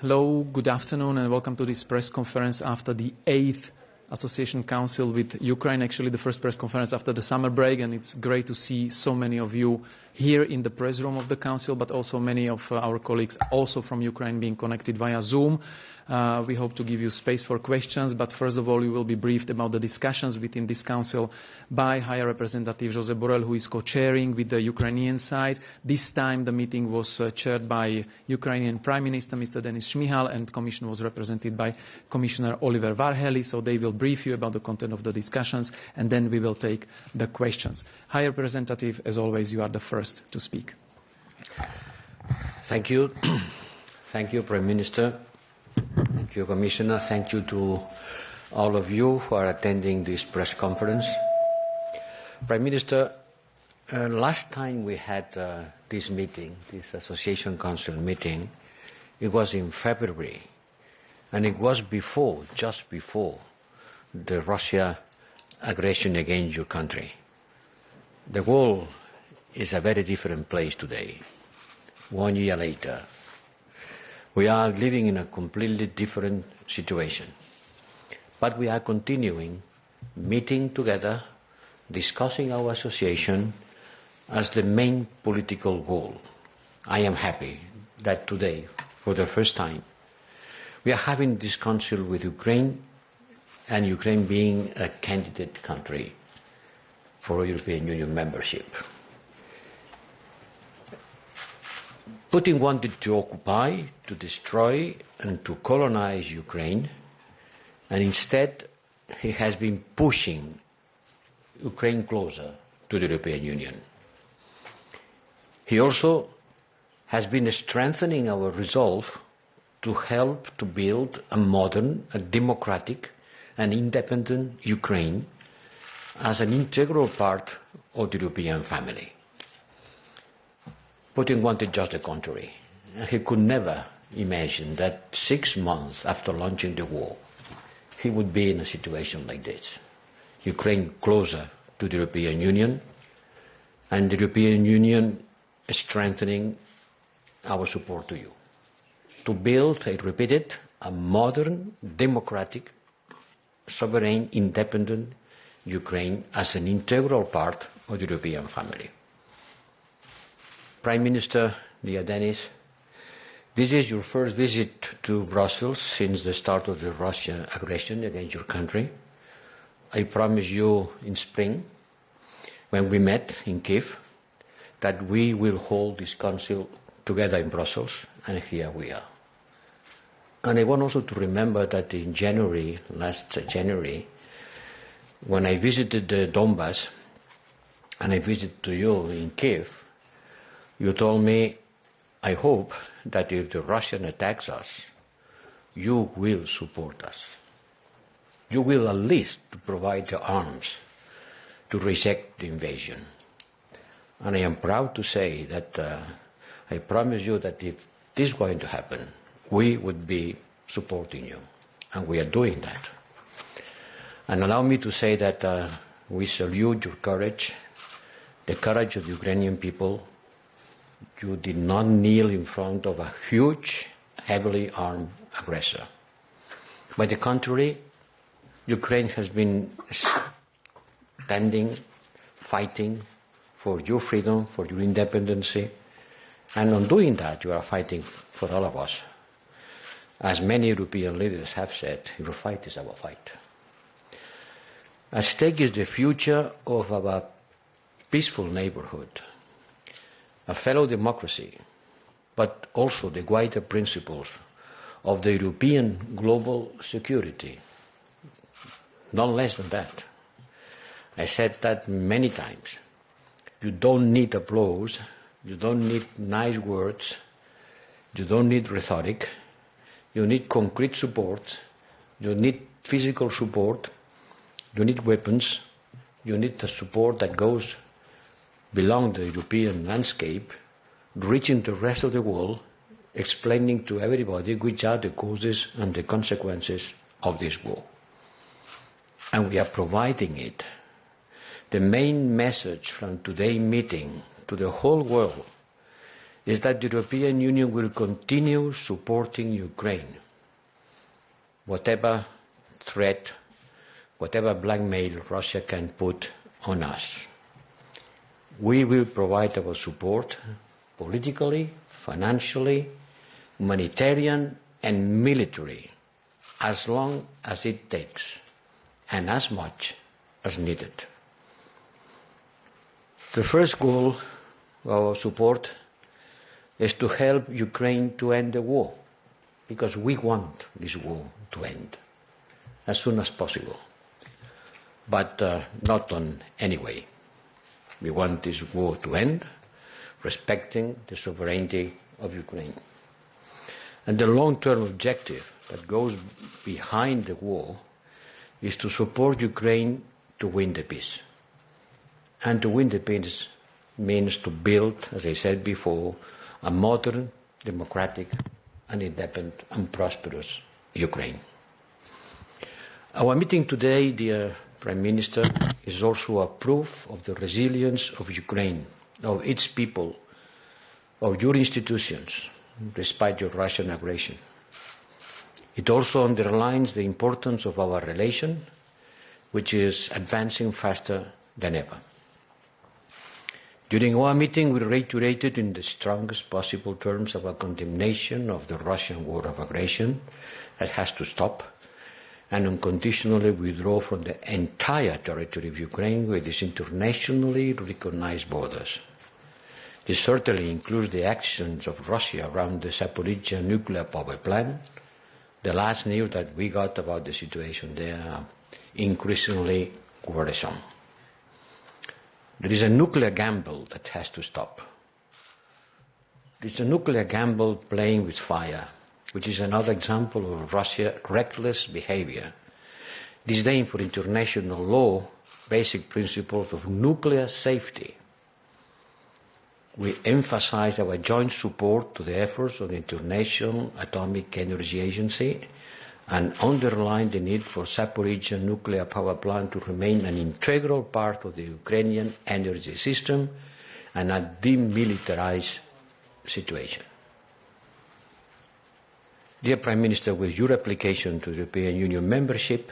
Hello, good afternoon, and welcome to this press conference after the 8th Association Council with Ukraine. Actually, the first press conference after the summer break, and it's great to see so many of you here in the press room of the Council, but also many of our colleagues also from Ukraine being connected via Zoom. We hope to give you space for questions, but first of all, you will be briefed about the discussions within this Council by High Representative Josep Borrell, who is co-chairing with the Ukrainian side. This time, the meeting was chaired by Ukrainian Prime Minister, Mr. Denys Shmyhal, and the Commission was represented by Commissioner Oliver Varhelyi, so they will brief you about the content of the discussions, and then we will take the questions. High Representative, as always, you are the first to speak. Thank you. Thank you, Prime Minister. Thank you, Commissioner. Thank you to all of you who are attending this press conference. Prime Minister, last time we had this meeting, this Association Council meeting, it was in February, and it was before, just before, the Russia aggression against your country. The world is a very different place today, 1 year later. We are living in a completely different situation. But we are continuing meeting together, discussing our association as the main political goal. I am happy that today, for the first time, we are having this council with Ukraine, and Ukraine being a candidate country for European Union membership. Putin wanted to occupy, to destroy, and to colonize Ukraine, and instead he has been pushing Ukraine closer to the European Union. He also has been strengthening our resolve to help to build a modern, a democratic, and independent Ukraine as an integral part of the European family. Putin wanted just the contrary. He could never imagine that 6 months after launching the war, he would be in a situation like this. Ukraine closer to the European Union, and the European Union strengthening our support to you. To build, I repeat it, a modern, democratic, sovereign, independent Ukraine as an integral part of the European family. Prime Minister, dear Denys, this is your first visit to Brussels since the start of the Russian aggression against your country. I promised you in spring, when we met in Kiev, that we will hold this council together in Brussels, and here we are. And I want also to remember that in January, last January, when I visited the Donbass, and I visited to you in Kiev, you told me, I hope that if the Russian attacks us, you will support us. You will at least provide the arms to reject the invasion. And I am proud to say that I promise you that if this is going to happen, we would be supporting you. And we are doing that. And allow me to say that we salute your courage, the courage of the Ukrainian people. You did not kneel in front of a huge, heavily armed aggressor. By the contrary, Ukraine has been standing, fighting for your freedom, for your independence, and on doing that, you are fighting for all of us. As many European leaders have said, your fight is our fight. At stake is the future of our peaceful neighborhood, a fellow democracy, but also the wider principles of the European global security. Not less than that. I said that many times. You don't need applause, you don't need nice words, you don't need rhetoric, you need concrete support, you need physical support, you need weapons, you need the support that goes beyond the European landscape, reaching the rest of the world, explaining to everybody which are the causes and the consequences of this war. And we are providing it. The main message from today's meeting to the whole world is that the European Union will continue supporting Ukraine. Whatever threat, whatever blackmail Russia can put on us, we will provide our support politically, financially, humanitarian and military, as long as it takes and as much as needed. The first goal of our support is to help Ukraine to end the war, because we want this war to end as soon as possible, but not on any way. We want this war to end, respecting the sovereignty of Ukraine. And the long-term objective that goes behind the war is to support Ukraine to win the peace. And to win the peace means to build, as I said before, a modern, democratic, and independent and prosperous Ukraine. Our meeting today, dear Prime Minister, is also a proof of the resilience of Ukraine, of its people, of your institutions, despite your Russian aggression. It also underlines the importance of our relation, which is advancing faster than ever. During our meeting, we reiterated in the strongest possible terms our condemnation of the Russian war of aggression that has to stop, and unconditionally withdraw from the entire territory of Ukraine with its internationally recognized borders. This certainly includes the actions of Russia around the Zaporizhzhia nuclear power plant. The last news that we got about the situation there are increasingly worrisome. There is a nuclear gamble that has to stop. It's a nuclear gamble playing with fire, which is another example of Russia's reckless behavior. Disdain for international law, basic principles of nuclear safety. We emphasize our joint support to the efforts of the International Atomic Energy Agency and underline the need for Zaporizhzhia nuclear power plant to remain an integral part of the Ukrainian energy system and a demilitarized situation. Dear Prime Minister, with your application to European Union membership,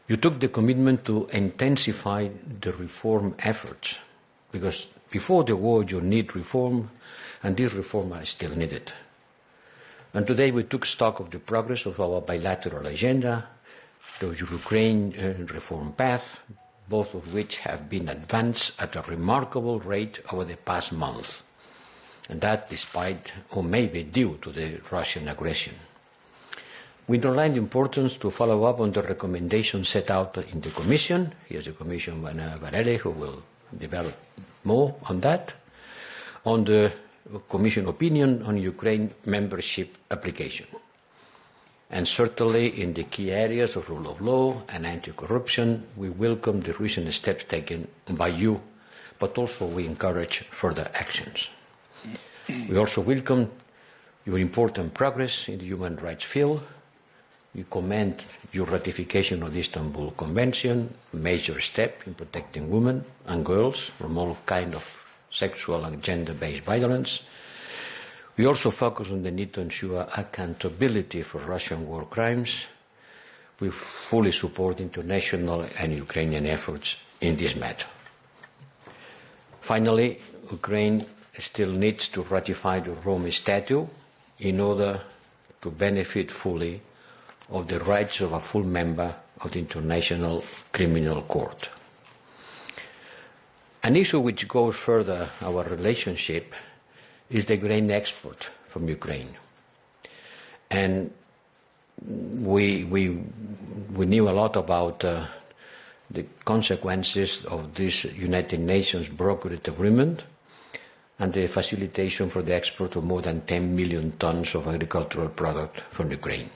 you took the commitment to intensify the reform efforts, because before the war you need reform, and these reforms are still needed. And today we took stock of the progress of our bilateral agenda, the Ukraine reform path, both of which have been advanced at a remarkable rate over the past month, and that despite, or maybe due to, the Russian aggression. We underline the importance to follow up on the recommendations set out in the Commission. Here's the Commissioner Borrell, who will develop more on that, on the Commission opinion on Ukraine membership application. And certainly in the key areas of rule of law and anti-corruption, we welcome the recent steps taken by you, but also we encourage further actions. We also welcome your important progress in the human rights field. We commend your ratification of the Istanbul Convention, a major step in protecting women and girls from all kinds of sexual and gender-based violence. We also focus on the need to ensure accountability for Russian war crimes. We fully support international and Ukrainian efforts in this matter. Finally, Ukraine still needs to ratify the Rome Statute in order to benefit fully of the rights of a full member of the International Criminal Court. An issue which goes further our relationship is the grain export from Ukraine. And we knew a lot about the consequences of this United Nations brokered agreement and the facilitation for the export of more than 10 million tons of agricultural product from Ukraine.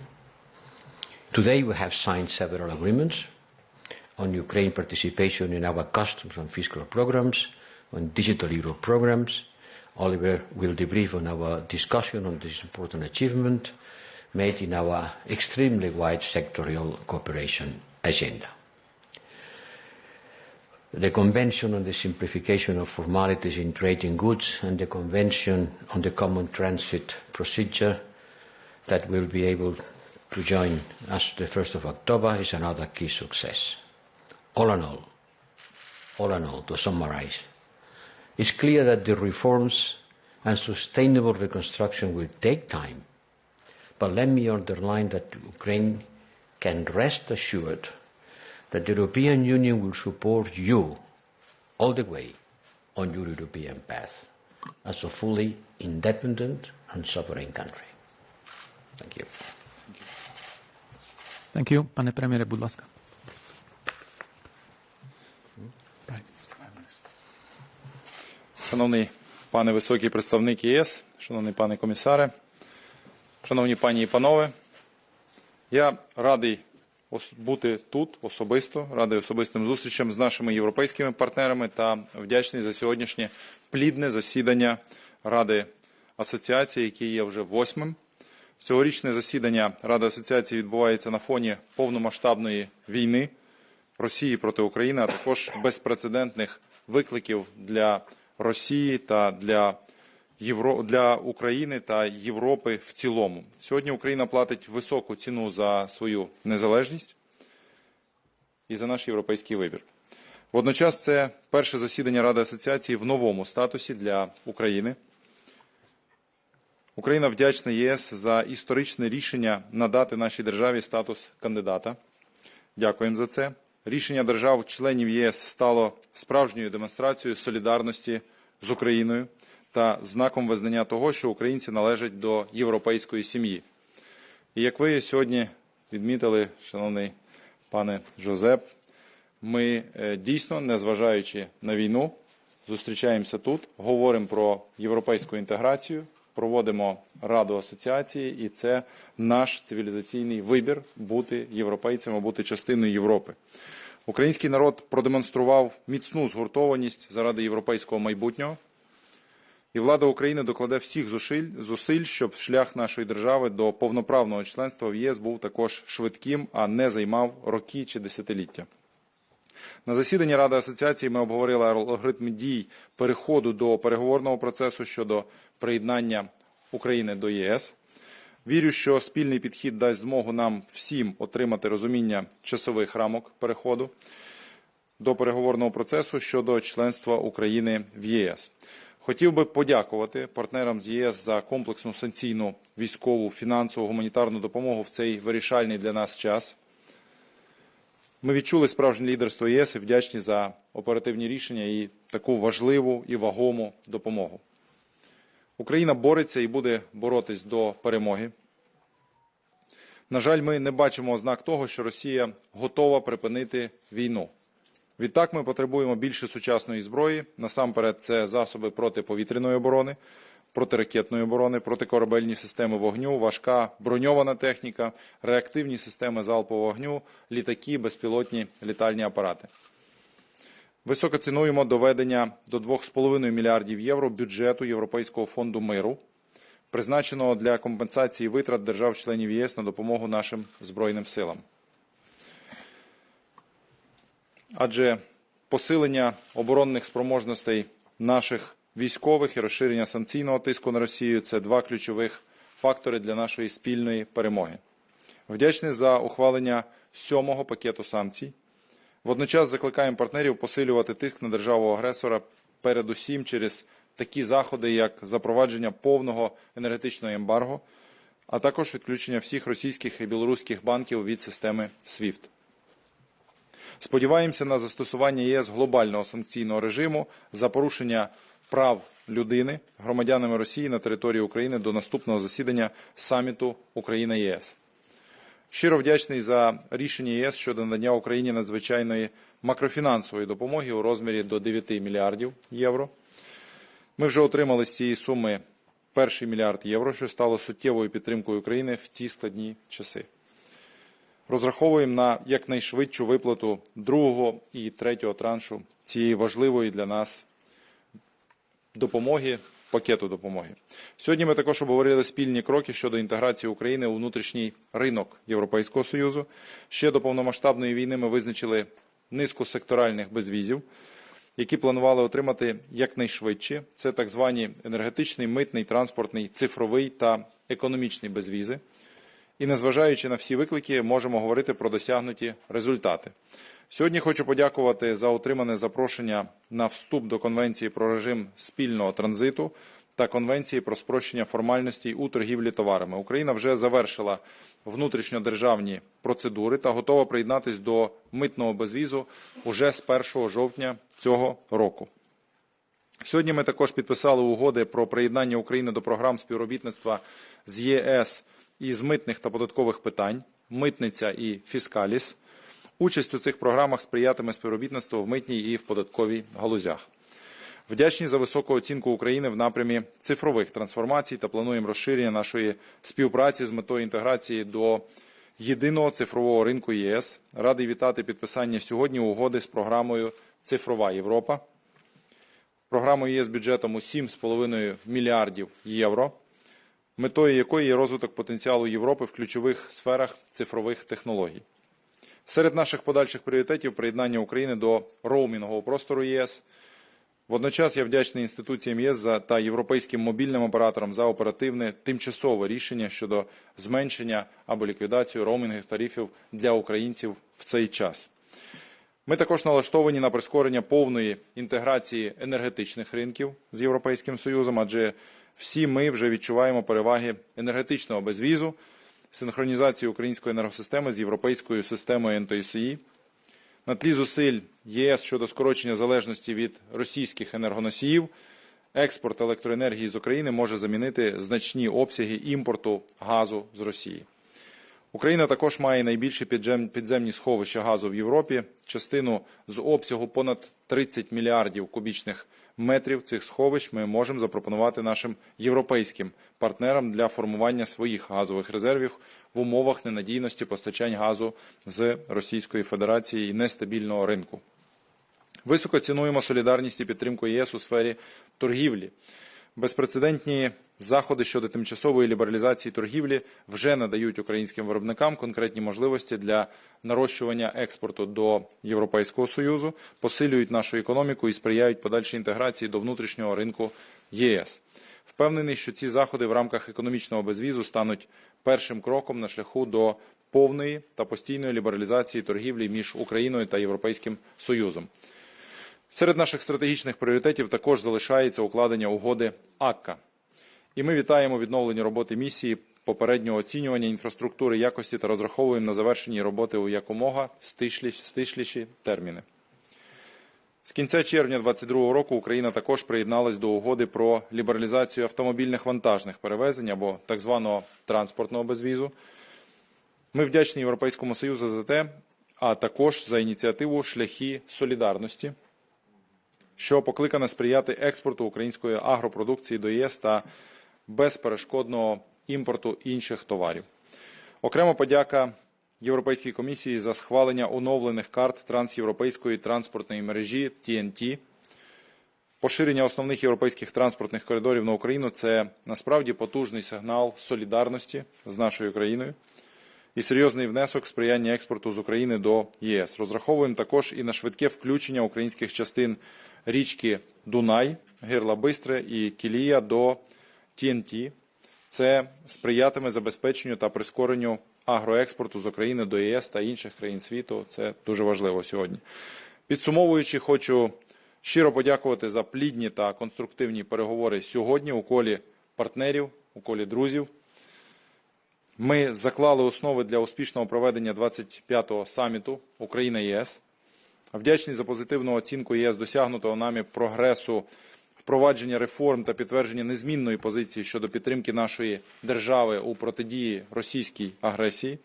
Today we have signed several agreements on Ukraine participation in our customs and fiscal programs, on digital euro programs. Oliver will debrief on our discussion on this important achievement made in our extremely wide sectorial cooperation agenda. the Convention on the Simplification of Formalities in Trading Goods and the Convention on the Common Transit Procedure that will be able to join us the 1st of October is another key success. All in all, to summarize, it's clear that the reforms and sustainable reconstruction will take time, but let me underline that Ukraine can rest assured that the European Union will support you all the way on your European path as a fully independent and sovereign country. Thank you. Thank you. Pane premiére, будь ласка. Шановний пане високий представник ЄС, шановний пане комісаре, шановні пані і панове, я радий бути тут особисто, радий особистим зустрічам з нашими європейськими партнерами та вдячний за сьогоднішнє плідне засідання Ради асоціації, яке є вже 8-м. Цьогорічне засідання Ради асоціації відбувається на фоні повномасштабної війни Росії проти України, а також безпрецедентних викликів для Росії та для України та Європи в цілому. Сьогодні Україна платить високу ціну за свою незалежність і за наш європейський вибір. Водночас це перше засідання Ради асоціації в новому статусі для України. Україна вдячна ЄС за історичне рішення надати нашій державі статус кандидата. Дякуємо за це. Рішення держав-членів ЄС стало справжньою демонстрацією солідарності з Україною та знаком визнання того, що українці належать до європейської сім'ї. І як ви сьогодні відмітили, шановний пане Жозеп, ми дійсно, незважаючи на війну, зустрічаємося тут, говоримо про європейську інтеграцію, проводимо Раду асоціації, і це наш цивілізаційний вибір бути європейцем, бути частиною Європи. Український народ продемонстрував міцну згуртованість заради європейського майбутнього, і влада України докладе всіх зусиль, щоб шлях нашої держави до повноправного членства в ЄС був також швидким, а не займав роки чи десятиліття. На засіданні Ради асоціації ми обговорили алгоритми дій переходу до переговорного процесу щодо приєднання України до ЄС. Вірю, що спільний підхід дасть змогу нам всім отримати розуміння часових рамок переходу до переговорного процесу щодо членства України в ЄС. Хотів би подякувати партнерам з ЄС за комплексну санкційну військову, фінансову, гуманітарну допомогу в цей вирішальний для нас час. Ми відчули справжнє лідерство ЄС і вдячні за оперативні рішення і таку важливу і вагому допомогу. Україна бореться і буде боротись до перемоги. На жаль, ми не бачимо ознак того, що Росія готова припинити війну. Відтак ми потребуємо більше сучасної зброї. Насамперед це засоби протиповітряної оборони, протиракетної оборони, протикорабельні системи вогню, важка броньована техніка, реактивні системи залпового вогню, літаки, безпілотні літальні апарати. Високо цінуємо доведення до 2,5 мільярдів євро бюджету Європейського фонду миру, призначеного для компенсації витрат держав-членів ЄС на допомогу нашим Збройним силам. Адже посилення оборонних спроможностей наших військових і розширення санкційного тиску на Росію – це два ключових фактори для нашої спільної перемоги. Вдячний за ухвалення 7-го пакету санкцій. Водночас закликаємо партнерів посилювати тиск на державу-агресора передусім через такі заходи, як запровадження повного енергетичного ембарго, а також відключення всіх російських і білоруських банків від системи SWIFT. Сподіваємося на застосування ЄС глобального санкційного режиму за порушення прав людини громадянами Росії на території України до наступного засідання саміту Україна-ЄС. Щиро вдячний за рішення ЄС щодо надання Україні надзвичайної макрофінансової допомоги у розмірі до 9 мільярдів євро. Ми вже отримали з цієї суми перший мільярд євро, що стало суттєвою підтримкою України в ці складні часи. Розраховуємо на якнайшвидшу виплату другого і третього траншу цієї важливої для нас допомоги, пакету допомоги. Сьогодні ми також обговорили спільні кроки щодо інтеграції України у внутрішній ринок Європейського Союзу. Ще до повномасштабної війни ми визначили низку секторальних безвізів, які планували отримати якнайшвидше. Це так звані енергетичний, митний, транспортний, цифровий та економічний безвізи. І незважаючи на всі виклики, можемо говорити про досягнуті результати. Сьогодні хочу подякувати за отримане запрошення на вступ до Конвенції про режим спільного транзиту та Конвенції про спрощення формальностей у торгівлі товарами. Україна вже завершила внутрішньодержавні процедури та готова приєднатись до митного безвізу уже з 1 жовтня цього року. Сьогодні ми також підписали угоди про приєднання України до програм співробітництва з ЄС із митних та податкових питань, митниця і фіскаліс. Участь у цих програмах сприятиме співробітництву в митній і в податковій галузях. Вдячні за високу оцінку України в напрямі цифрових трансформацій та плануємо розширення нашої співпраці з метою інтеграції до єдиного цифрового ринку ЄС. Радий вітати підписання сьогодні угоди з програмою «Цифрова Європа». Програмою ЄС бюджетом у 7,5 мільярдів євро, метою якої є розвиток потенціалу Європи в ключових сферах цифрових технологій. Серед наших подальших пріоритетів – приєднання України до роумінгового простору ЄС. Водночас я вдячний інституціям ЄС та європейським мобільним операторам за оперативне тимчасове рішення щодо зменшення або ліквідацію роумінгових тарифів для українців в цей час. Ми також налаштовані на прискорення повної інтеграції енергетичних ринків з Європейським Союзом, адже всі ми вже відчуваємо переваги енергетичного безвізу, синхронізації української енергосистеми з європейською системою НТСІ. На тлі зусиль ЄС щодо скорочення залежності від російських енергоносіїв, експорт електроенергії з України може замінити значні обсяги імпорту газу з Росії. Україна також має найбільші підземні сховища газу в Європі. Частину з обсягу понад 30 мільярдів кубічних метрів цих сховищ ми можемо запропонувати нашим європейським партнерам для формування своїх газових резервів в умовах ненадійності постачань газу з Російської Федерації і нестабільного ринку. Високо цінуємо солідарність і підтримку ЄС у сфері торгівлі. Безпрецедентні заходи щодо тимчасової лібералізації торгівлі вже надають українським виробникам конкретні можливості для нарощування експорту до Європейського Союзу, посилюють нашу економіку і сприяють подальшій інтеграції до внутрішнього ринку ЄС. Впевнений, що ці заходи в рамках економічного безвізу стануть першим кроком на шляху до повної та постійної лібералізації торгівлі між Україною та Європейським Союзом. Серед наших стратегічних пріоритетів також залишається укладення угоди АККА. І ми вітаємо відновлення роботи місії попереднього оцінювання інфраструктури якості та розраховуємо на завершення роботи у якомога стишліші терміни. З кінця червня 2022 року Україна також приєдналась до угоди про лібералізацію автомобільних вантажних перевезень або так званого транспортного безвізу. Ми вдячні Європейському Союзу за те, а також за ініціативу «Шляхи солідарності», що покликане сприяти експорту української агропродукції до ЄС та безперешкодного імпорту інших товарів. Окремо подяка Європейській комісії за схвалення оновлених карт трансєвропейської транспортної мережі TNT. Поширення основних європейських транспортних коридорів на Україну – це насправді потужний сигнал солідарності з нашою країною і серйозний внесок в сприяння експорту з України до ЄС. Розраховуємо також і на швидке включення українських частин річки Дунай, Гирла Бистре і Кілія до TNT. Це сприятиме забезпеченню та прискоренню агроекспорту з України до ЄС та інших країн світу. Це дуже важливо сьогодні. Підсумовуючи, хочу щиро подякувати за плідні та конструктивні переговори сьогодні у колі партнерів, у колі друзів. Ми заклали основи для успішного проведення 25-го саміту Україна-ЄС. Вдячний за позитивну оцінку ЄС досягнутого нами прогресу, впровадження реформ та підтвердження незмінної позиції щодо підтримки нашої держави у протидії російській агресії.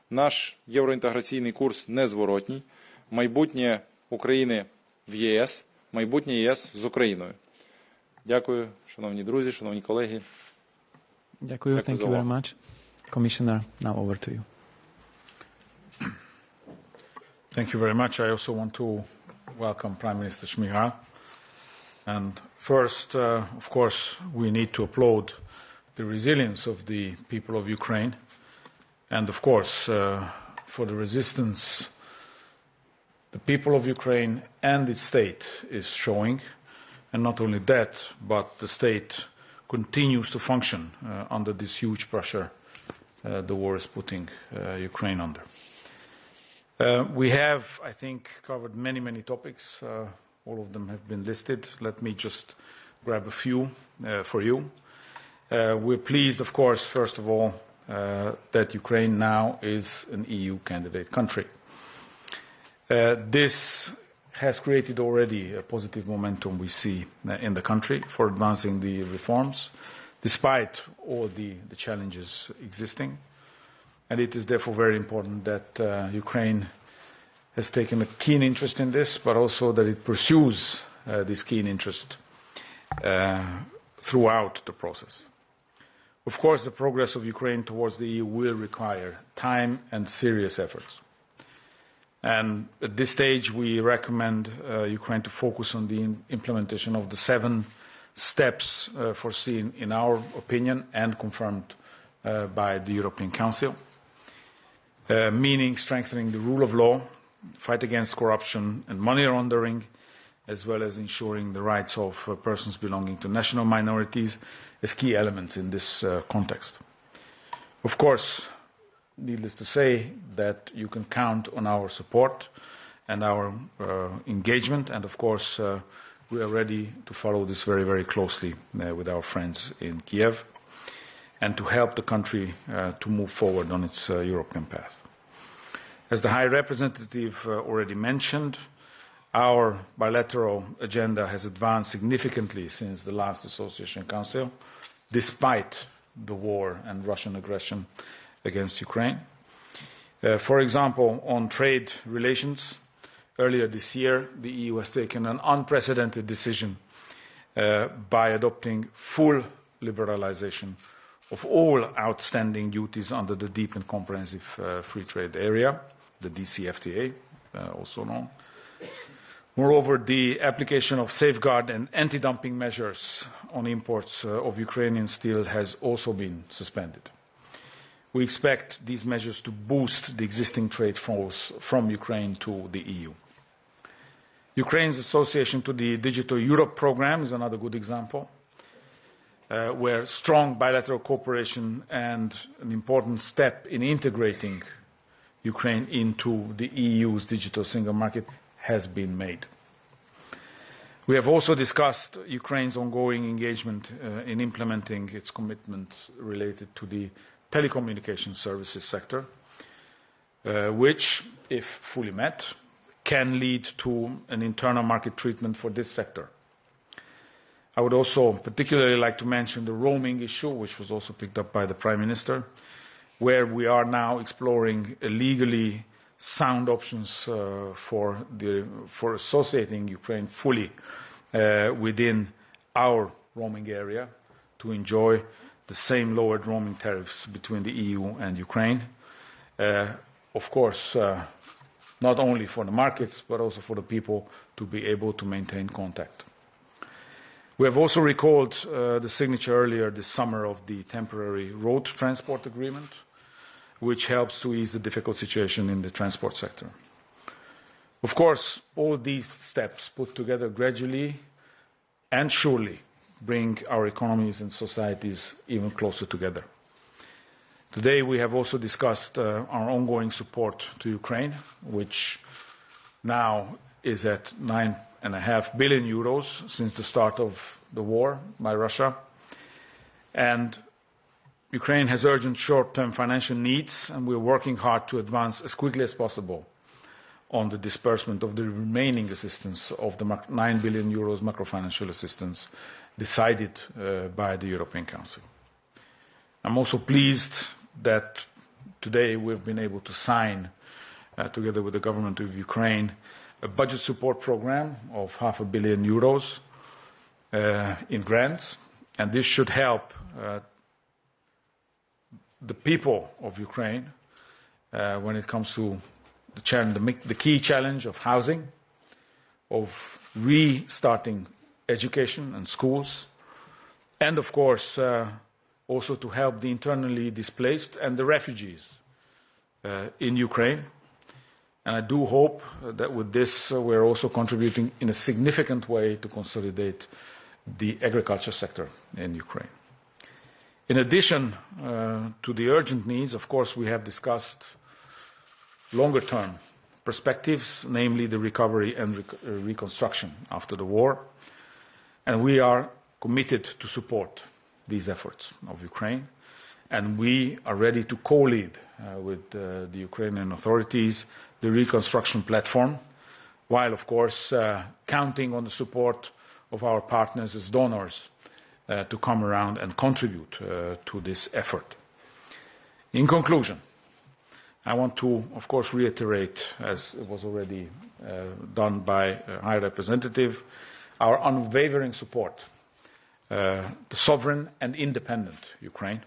Наш євроінтеграційний курс незворотній. Майбутнє України в ЄС, майбутнє ЄС з Україною. Дякую, шановні друзі, шановні колеги. Дякую. Thank you very much. Commissioner, now over to you. Thank you very much. I also want to welcome Prime Minister Shmyhal. And first, of course, we need to applaud the resilience of the people of Ukraine. And of course, for the resistance, the people of Ukraine and its state is showing, and not only that, but the state continues to function under this huge pressure the war is putting Ukraine under. We have, I think, covered many, many topics. All of them have been listed. Let me just grab a few for you. We're pleased, of course, first of all, that Ukraine now is an EU candidate country. This has created already a positive momentum we see in the country for advancing the reforms, despite all the challenges existing. And it is therefore very important that Ukraine has taken a keen interest in this, but also that it pursues this keen interest throughout the process. Of course, the progress of Ukraine towards the EU will require time and serious efforts. And at this stage, we recommend Ukraine to focus on the implementation of the 7 steps foreseen in our opinion and confirmed by the European Council, meaning strengthening the rule of law, fight against corruption and money laundering, as well as ensuring the rights of persons belonging to national minorities as key elements in this context. Of course, needless to say that you can count on our support and our engagement, and of course we are ready to follow this very, very closely with our friends in Kiev and to help the country to move forward on its European path. As the High Representative already mentioned, our bilateral agenda has advanced significantly since the last Association Council, despite the war and Russian aggression against Ukraine. For example, on trade relations, earlier this year, the EU has taken an unprecedented decision by adopting full liberalization of all outstanding duties under the Deep and Comprehensive Free Trade Area, the DCFTA, also known. Moreover, the application of safeguard and anti-dumping measures on imports of Ukrainian steel has also been suspended. We expect these measures to boost the existing trade flows from Ukraine to the EU. Ukraine's association to the Digital Europe program is another good example, where strong bilateral cooperation and an important step in integrating Ukraine into the EU's digital single market has been made. We have also discussed Ukraine's ongoing engagement in implementing its commitments related to the telecommunications services sector, which, if fully met, can lead to an internal market treatment for this sector. I would also particularly like to mention the roaming issue, which was also picked up by the Prime Minister, where we are now exploring legally sound options for associating Ukraine fully within our roaming area to enjoy the same lowered roaming tariffs between the EU and Ukraine. Of course, not only for the markets, but also for the people to be able to maintain contact. We have also recalled the signature earlier this summer of the temporary road transport agreement, which helps to ease the difficult situation in the transport sector. Of course, all these steps put together gradually and surely bring our economies and societies even closer together. Today we have also discussed our ongoing support to Ukraine, which now is at 9.5 billion euros since the start of the war by Russia. And Ukraine has urgent short-term financial needs, and we're working hard to advance as quickly as possible on the disbursement of the remaining assistance of the 9 billion euros macrofinancial assistance decided by the European Council. I'm also pleased that today we've been able to sign, together with the government of Ukraine, a budget support program of €500 million in grants, and this should help the people of Ukraine when it comes to the key challenge of housing, of restarting education and schools, and of course also to help the internally displaced and the refugees in Ukraine. And I do hope that with this we're also contributing in a significant way to consolidate the agriculture sector in Ukraine. In addition to the urgent needs, of course, we have discussed longer-term perspectives, namely the recovery and reconstruction after the war. And we are committed to support these efforts of Ukraine. And we are ready to co-lead with the Ukrainian authorities the reconstruction platform, while, of course, counting on the support of our partners as donors to come around and contribute to this effort. In conclusion, I want to, of course, reiterate, as it was already done by High Representative, our unwavering support to sovereign and independent Ukraine,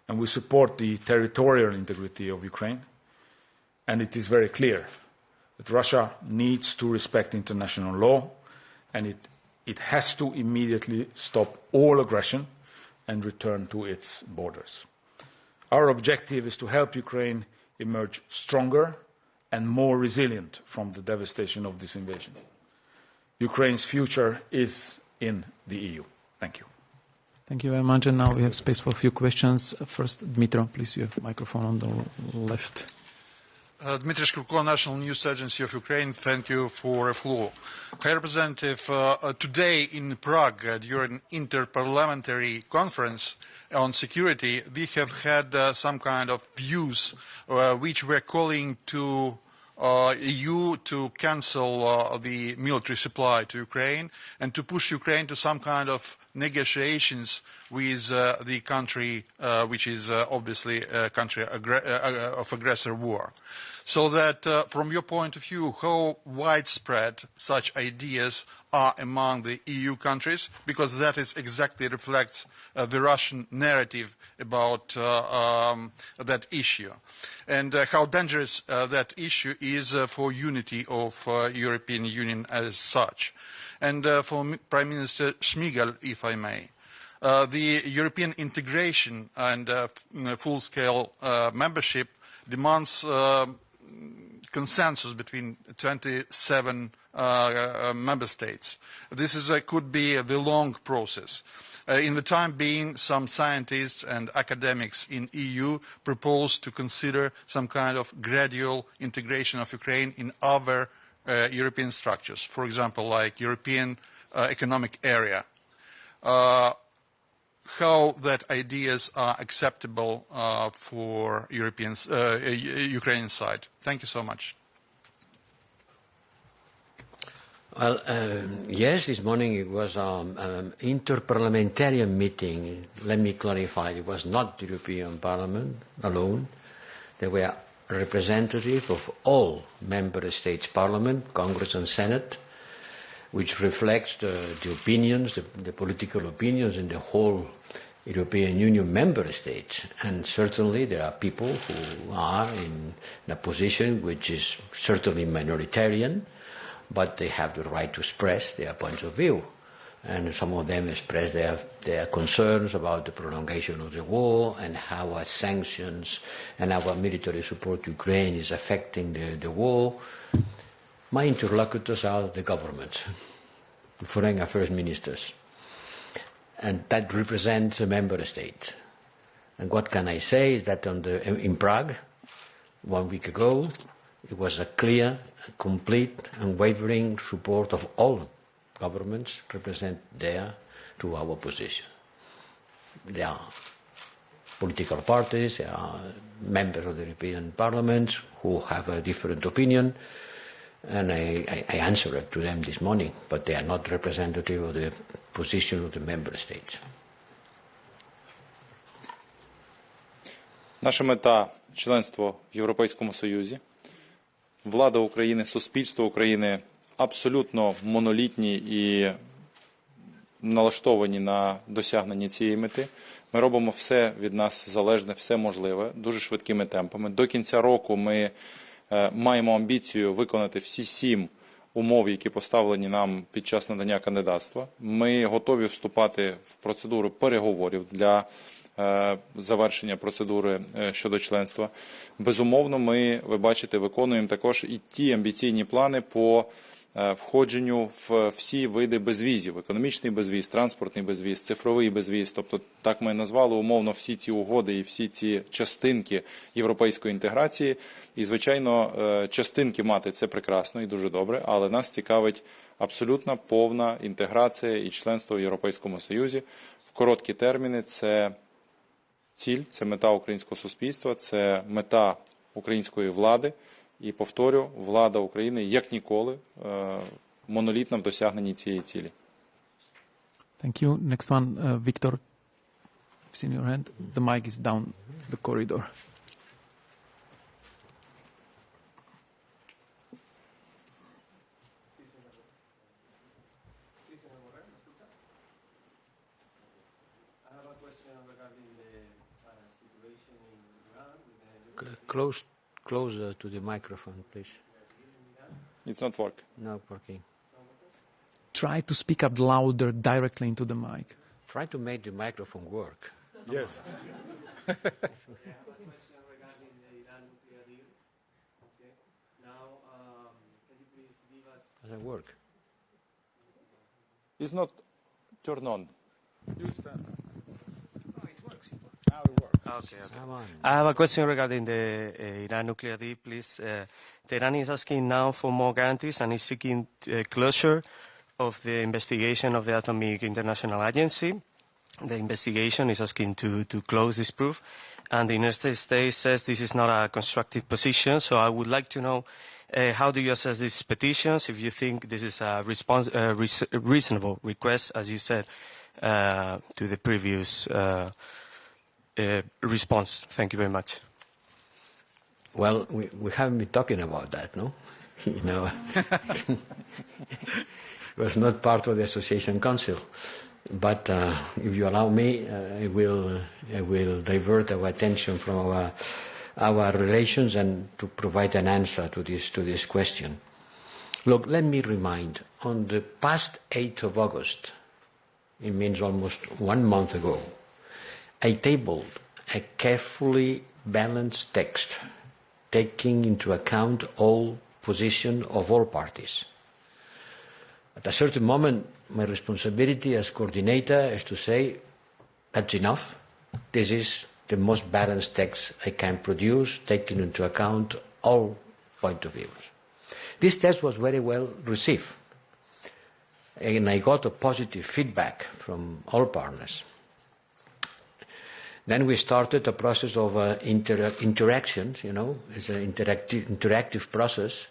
and we support the territorial integrity of Ukraine. And it is very clear that Russia needs to respect international law, and it has to immediately stop all aggression and return to its borders. Our objective is to help Ukraine emerge stronger and more resilient from the devastation of this invasion. Ukraine's future is in the EU. Thank you. Thank you very much. And now we have space for a few questions. First, Dmitro, please, you have a microphone on the left. Dmitry Shkurko, National News Agency of Ukraine. Thank you for the floor. High Representative, today in Prague, during Interparliamentary Conference on Security, we have had some kind of views which were calling to EU to cancel the military supply to Ukraine and to push Ukraine to some kind of negotiations with the country which is obviously a country of aggressor war. So that from your point of view, how widespread such ideas are among the EU countries, because that is exactly reflects the Russian narrative about that issue, and how dangerous that issue is for unity of European Union as such. And for Prime Minister Shmyhal, if I may, the European integration and full-scale membership demands consensus between 27 member states. This could be the long process. In the time being, some scientists and academics in EU propose to consider some kind of gradual integration of Ukraine in other European structures, for example, like European Economic Area. How that ideas are acceptable for Ukrainian side. Thank you so much. Well, yes, this morning it was an interparliamentarian meeting. Let me clarify, it was not the European Parliament alone. There were representatives of all member states' parliament, Congress and Senate, which reflects the opinions, the political opinions in the whole European Union member states. And certainly there are people who are in a position which is certainly minoritarian, but they have the right to express their points of view. And some of them express their concerns about the prolongation of the war and how our sanctions and our military support to Ukraine is affecting the war. My interlocutors are the governments, the foreign affairs ministers, and that represents a member state. And what can I say is that in Prague, 1 week ago, it was a clear, complete, unwavering support of all governments represent there to our position. There are political parties, there are members of the European Parliament who have a different opinion, and I answered to them this morning, but they are not representative of the position of the member states. Наша мета – членство в Європейському Союзі. Влада України, суспільство України абсолютно монолітні і налаштовані на досягнення цієї мети. Ми робимо все від нас залежне, все можливе, дуже швидкими темпами. До кінця року ми маємо амбіцію виконати всі 7 умов, які поставлені нам під час надання кандидатства. Ми готові вступати в процедуру переговорів для завершення процедури щодо членства. Безумовно, ми, ви бачите, виконуємо також і ті амбіційні плани по входженню в всі види безвізів: економічний безвіз, транспортний безвіз, цифровий безвіз. Тобто, так ми назвали умовно всі ці угоди і всі ці частинки європейської інтеграції. І, звичайно, частинки мати – це прекрасно і дуже добре, але нас цікавить абсолютно повна інтеграція і членство в Європейському Союзі. В короткі терміни це ціль, це мета українського суспільства, це мета української влади. І, повторю, влада України, як ніколи, монолітна в досягненні цієї цілі. Thank you. Next one, Victor. I've seen your hand. The mic is down the corridor. Closer to the microphone, please. It's not working. Not working. Try to speak up louder directly into the mic. Try to make the microphone work. Yes. Doesn't work. It's not turned on. Okay. Come on. I have a question regarding the Iran nuclear deal, please. Tehran is asking now for more guarantees and is seeking closure of the investigation of the Atomic International Agency. The investigation is asking to close this proof, and the United States says this is not a constructive position. So I would like to know how do you assess these petitions, if you think this is a reasonable request, as you said, to the previous response. Thank you very much. Well, we haven't been talking about that, no? You know, it was not part of the Association Council. But if you allow me, I will divert our attention from our relations and to provide an answer to this question. Look, let me remind, on the past 8th of August, it means almost 1 month ago, I tabled a carefully balanced text, taking into account all positions of all parties. At a certain moment, my responsibility as coordinator is to say, that's enough. This is the most balanced text I can produce, taking into account all points of view. This text was very well received, and I got a positive feedback from all partners. Then we started a process of interactions, you know, it's an interactive process.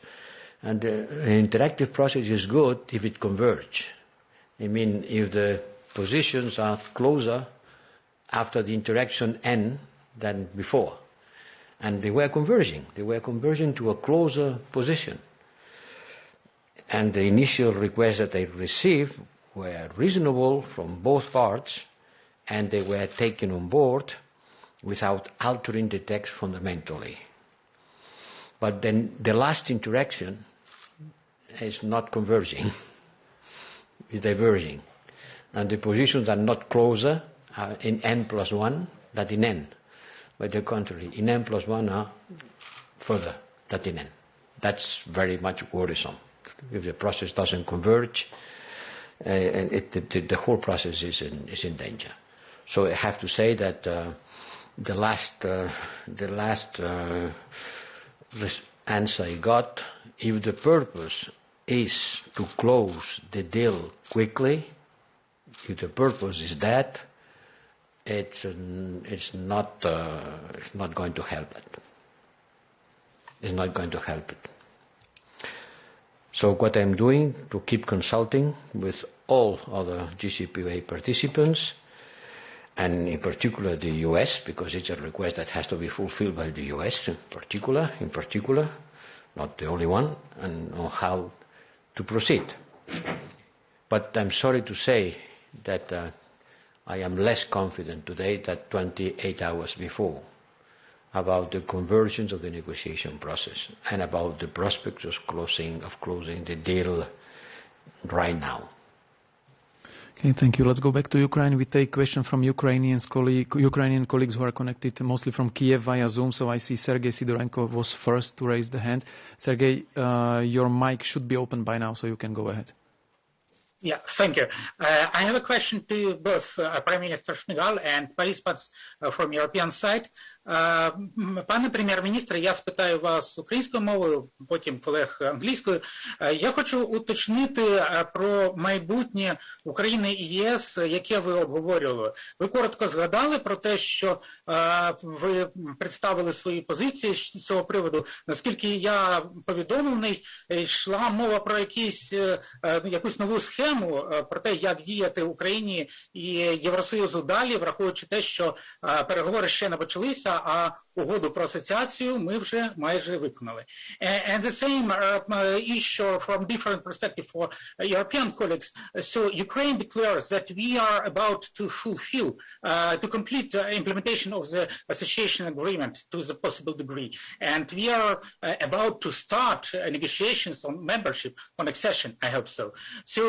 And an interactive process is good if it converges. I mean, if the positions are closer after the interaction end than before. And they were converging. They were converging to a closer position. And the initial requests that I received were reasonable from both parts, and they were taken on board without altering the text fundamentally. But then the last interaction is not converging, it's diverging. And the positions are not closer in n+1 than in n. By the contrary, in n+1 are further than in n. That's very much worrisome. If the process doesn't converge, the whole process is in danger. So I have to say that the last answer I got, if the purpose is to close the deal quickly, if the purpose is that, it's not going to help it. It's not going to help it. So what I'm doing, to keep consulting with all other GCPOA participants, and in particular the US, because it's a request that has to be fulfilled by the US in particular, not the only one, and on how to proceed. But I'm sorry to say that I am less confident today than 28 hours before about the convergence of the negotiation process and about the prospects of closing the deal right now. Okay, thank you. Let's go back to Ukraine. We take question from Ukrainian colleagues who are connected mostly from Kiev via Zoom. So I see Sergei Sidorenko was first to raise the hand. Sergei, your mic should be open by now, so you can go ahead. Yeah, thank you. I have a question to both Prime Minister Shmyhal and participants from European side. Пане прем'єр-міністре, я спитаю вас українською мовою, потім колег англійською. Я хочу уточнити про майбутнє України і ЄС, яке ви обговорювали. Ви коротко згадали про те, що ви представили свої позиції з цього приводу. Наскільки я повідомлений, йшла мова про якусь нову схему, про те, як діяти Україні і Євросоюзу далі, враховуючи те, що переговори ще не почалися, а угоду про асоціацію ми вже майже виконали. And the same issue from different perspective for European colleagues. So Ukraine declares that we are about to fulfill, to complete the implementation of the association agreement to the possible degree. And we are about to start negotiations on membership, on accession, I hope so. So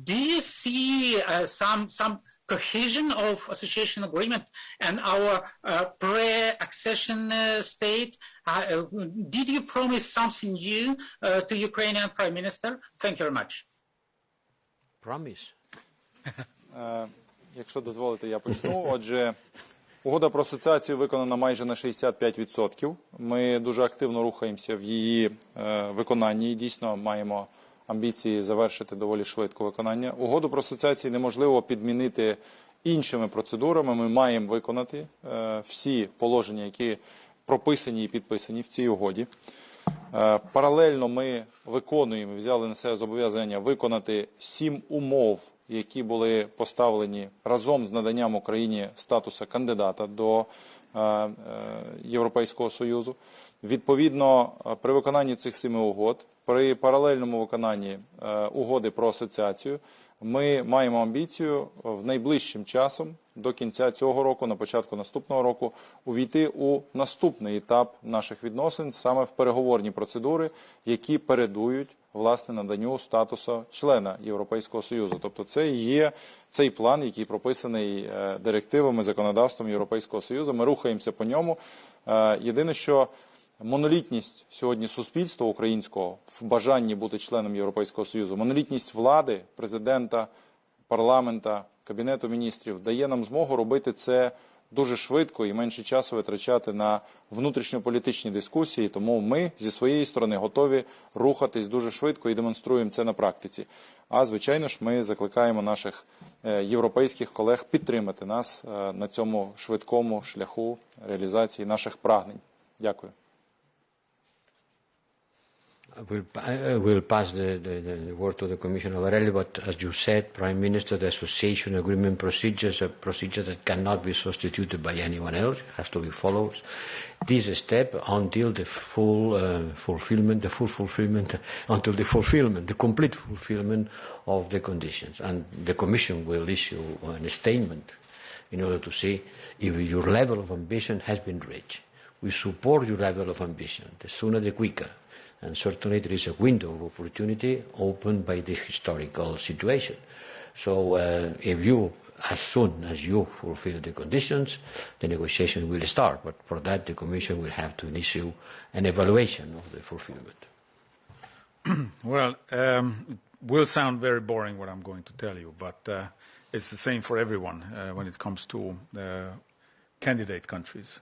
do you see some cohesion of association agreement and our pre-accession state? Did you promise something new to Ukrainian Prime Minister? Thank you very much. Promise. Якщо дозволите, я почну. Отже, угода про асоціацію виконана майже на 65%. Ми дуже активно рухаємося в її виконанні і дійсно маємо амбіції завершити доволі швидко виконання. Угоду про асоціацію неможливо підмінити іншими процедурами. Ми маємо виконати всі положення, які прописані і підписані в цій угоді. Паралельно ми виконуємо, взяли на себе зобов'язання виконати 7 умов, які були поставлені разом з наданням Україні статусу кандидата до Європейського Союзу. Відповідно, при виконанні цих 7 угод, при паралельному виконанні угоди про асоціацію, ми маємо амбіцію в найближчим часом, до кінця цього року, на початку наступного року, увійти у наступний етап наших відносин, саме в переговорні процедури, які передують, власне, наданню статусу члена Європейського Союзу. Тобто це є цей план, який прописаний директивами, законодавством Європейського Союзу. Ми рухаємося по ньому. Єдине, що монолітність сьогодні суспільства українського в бажанні бути членом Європейського Союзу, монолітність влади, президента, парламента, Кабінету міністрів дає нам змогу робити це дуже швидко і менше часу витрачати на внутрішньополітичні дискусії. Тому ми зі своєї сторони готові рухатись дуже швидко і демонструємо це на практиці. А, звичайно ж, ми закликаємо наших європейських колег підтримати нас на цьому швидкому шляху реалізації наших прагнень. Дякую. I will pass the word to the Commissioner Borrell, but as you said, Prime Minister, the association agreement procedure is a procedure that cannot be substituted by anyone else. It has to be followed. This step until the the complete fulfillment of the conditions. And the Commission will issue a statement in order to see if your level of ambition has been reached. We support your level of ambition. The sooner the quicker. And certainly there is a window of opportunity opened by this historical situation. So if you, as soon as you fulfill the conditions, the negotiation will start. But for that, the Commission will have to issue an evaluation of the fulfillment. Well, it will sound very boring what I'm going to tell you, but it's the same for everyone when it comes to candidate countries.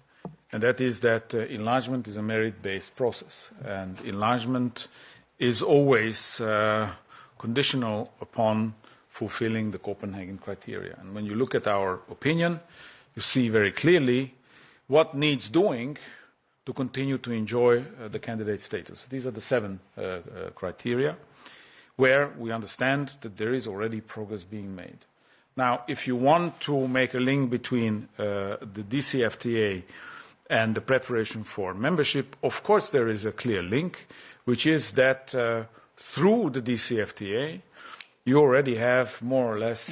And that is that enlargement is a merit-based process, and enlargement is always conditional upon fulfilling the Copenhagen criteria. And when you look at our opinion, you see very clearly what needs doing to continue to enjoy the candidate status. These are the 7 criteria where we understand that there is already progress being made. Now, if you want to make a link between the DCFTA and the preparation for membership, of course there is a clear link, which is that through the DCFTA, you already have more or less,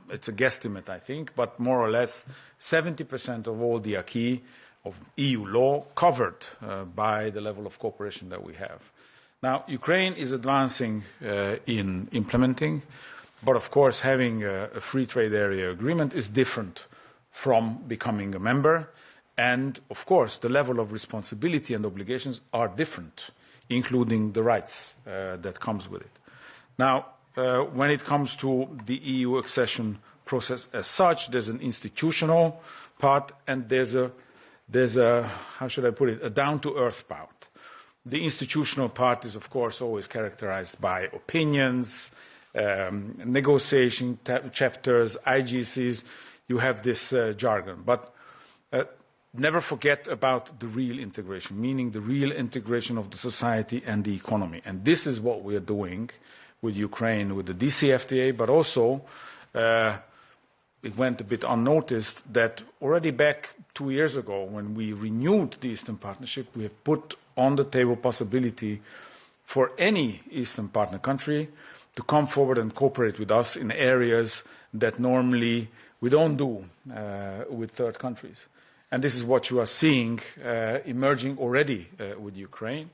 it's a guesstimate I think, but more or less 70% of all the acquis of EU law covered by the level of cooperation that we have. Now, Ukraine is advancing in implementing But of course, having a free trade area agreement is different from becoming a member. And of course, the level of responsibility and obligations are different, including the rights that comes with it. Now, when it comes to the EU accession process as such, there's an institutional part and there's a how should I put it, a down-to-earth part. The institutional part is, of course, always characterized by opinions, negotiation chapters, IGCs. You have this jargon. But never forget about the real integration, meaning the real integration of the society and the economy. And this is what we are doing with Ukraine, with the DCFTA, but also it went a bit unnoticed that already back 2 years ago, when we renewed the Eastern Partnership, we have put on the table possibility for any Eastern partner country to come forward and cooperate with us in areas that normally we don't do with third countries. And this is what you are seeing emerging already with Ukraine,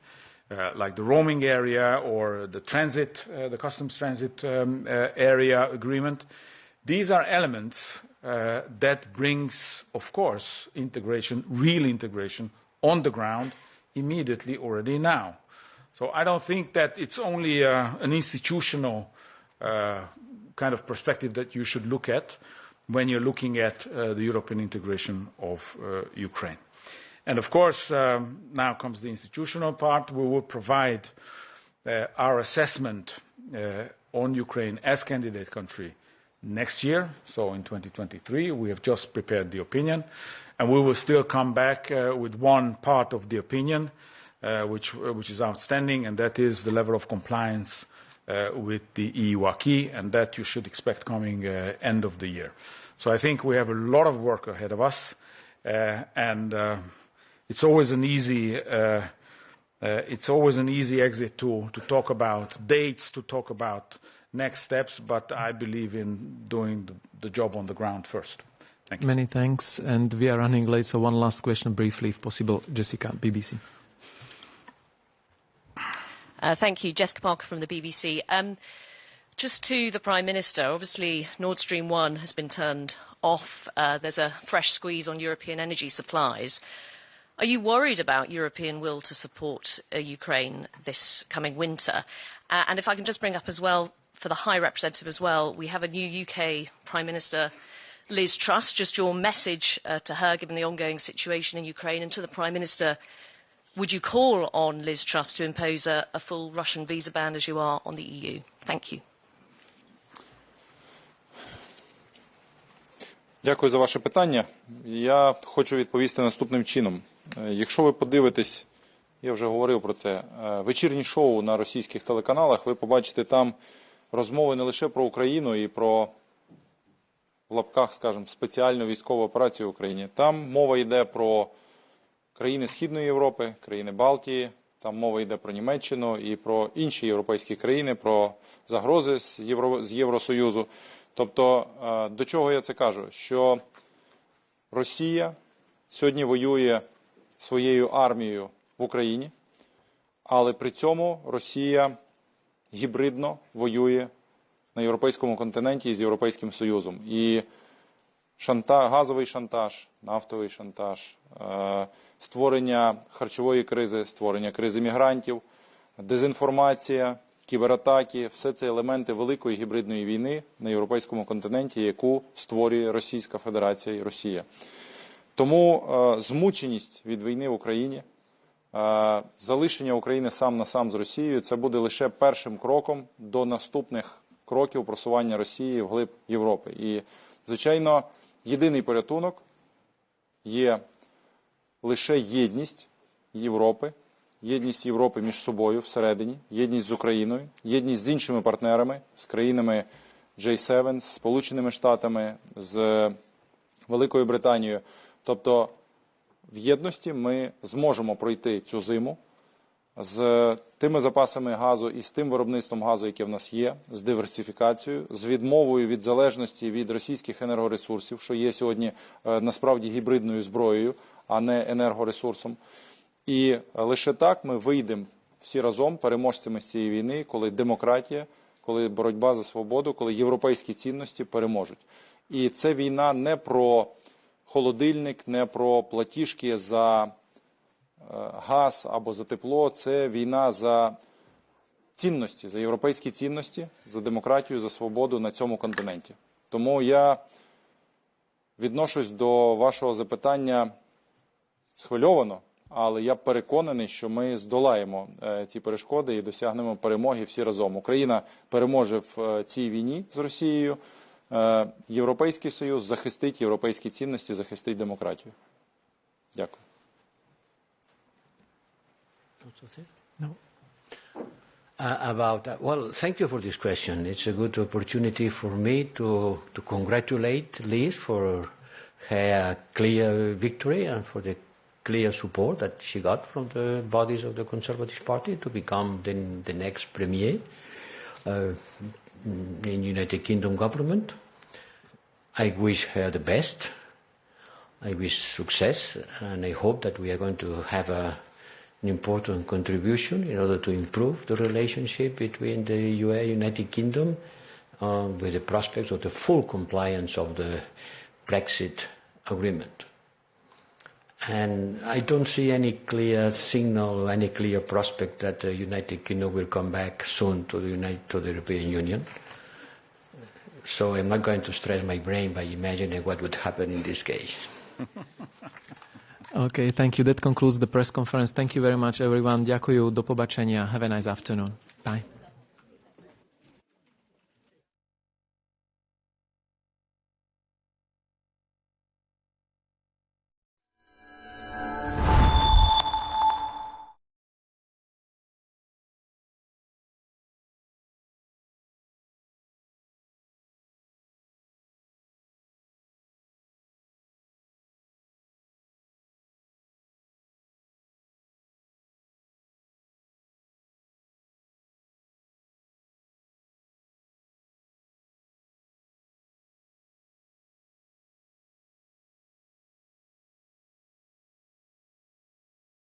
like the roaming area or the transit, the customs transit area agreement. These are elements that brings, of course, integration, real integration on the ground immediately already now. So I don't think that it's only an institutional kind of perspective that you should look at when you're looking at the European integration of Ukraine. And of course, now comes the institutional part. We will provide our assessment on Ukraine as candidate country next year, so in 2023. We have just prepared the opinion, and we will still come back with one part of the opinion, which is outstanding, and that is the level of compliance with the EU acquis, and that you should expect coming end of the year. So I think we have a lot of work ahead of us, and it's always an easy exit to talk about dates, to talk about next steps, but I believe in doing the job on the ground first. Thank you. Many thanks, and we are running late, so one last question briefly, if possible. Jessica, BBC. Thank you. Jessica Parker from the BBC. Just to the Prime Minister, obviously Nord Stream 1 has been turned off. There's a fresh squeeze on European energy supplies. Are you worried about European will to support Ukraine this coming winter? And if I can just bring up as well, for the High Representative as well, we have a new UK Prime Minister, Liz Truss. Just your message to her, given the ongoing situation in Ukraine, and to the Prime Minister, would you call on Liz Truss to impose a full Russian visa ban as you are on the EU? Thank you. Дякую за ваше питання. Я хочу відповісти наступним чином. Якщо ви подивитесь, я вже говорив про це, вечірні шоу на російських телеканалах, ви побачите там розмови не лише про Україну і про, в лапках, скажімо, спеціальну військову операцію в Україні. Там мова йде про країни Східної Європи, країни Балтії, там мова йде про Німеччину і про інші європейські країни, про загрози з Євросоюзу. Тобто, до чого я це кажу? Що Росія сьогодні воює своєю армією в Україні, але при цьому Росія гібридно воює на європейському континенті з Європейським Союзом. І газовий шантаж, нафтовий шантаж, створення харчової кризи, створення кризи мігрантів, дезінформація, кібератаки – все це елементи великої гібридної війни на європейському континенті, яку створює Російська Федерація і Росія. Тому змученість від війни в Україні, залишення України сам на сам з Росією – це буде лише першим кроком до наступних кроків просування Росії вглиб Європи. І, звичайно, єдиний порятунок є лише єдність Європи між собою всередині, єдність з Україною, єдність з іншими партнерами, з країнами G7, з Сполученими Штатами, з Великою Британією. Тобто в єдності ми зможемо пройти цю зиму з тими запасами газу і з тим виробництвом газу, яке в нас є, з диверсифікацією, з відмовою від залежності від російських енергоресурсів, що є сьогодні насправді гібридною зброєю, а не енергоресурсом. І лише так ми вийдемо всі разом переможцями з цієї війни, коли демократія, коли боротьба за свободу, коли європейські цінності переможуть. І це війна не про холодильник, не про платіжки за газ або за тепло, це війна за цінності, за європейські цінності, за демократію, за свободу на цьому континенті. Тому я відношусь до вашого запитання схвильовано, але я переконаний, що ми здолаємо ці перешкоди і досягнемо перемоги всі разом. Україна переможе в цій війні з Росією, Європейський Союз захистить європейські цінності, захистить демократію. Дякую. No. Well, thank you for this question. It's a good opportunity for me to congratulate Liz for her clear victory and for the clear support that she got from the bodies of the Conservative Party to become the next premier in United Kingdom government. I wish her the best. I wish success, and I hope that we are going to have an important contribution in order to improve the relationship between the United Kingdom with the prospects of the full compliance of the Brexit agreement. And I don't see any clear signal or any clear prospect that the United Kingdom will come back soon to the European Union. So I'm not going to stress my brain by imagining what would happen in this case. Okay, thank you. That concludes the press conference. Thank you very much, everyone. Ďakujem, do pobačenia. Have a nice afternoon. Bye.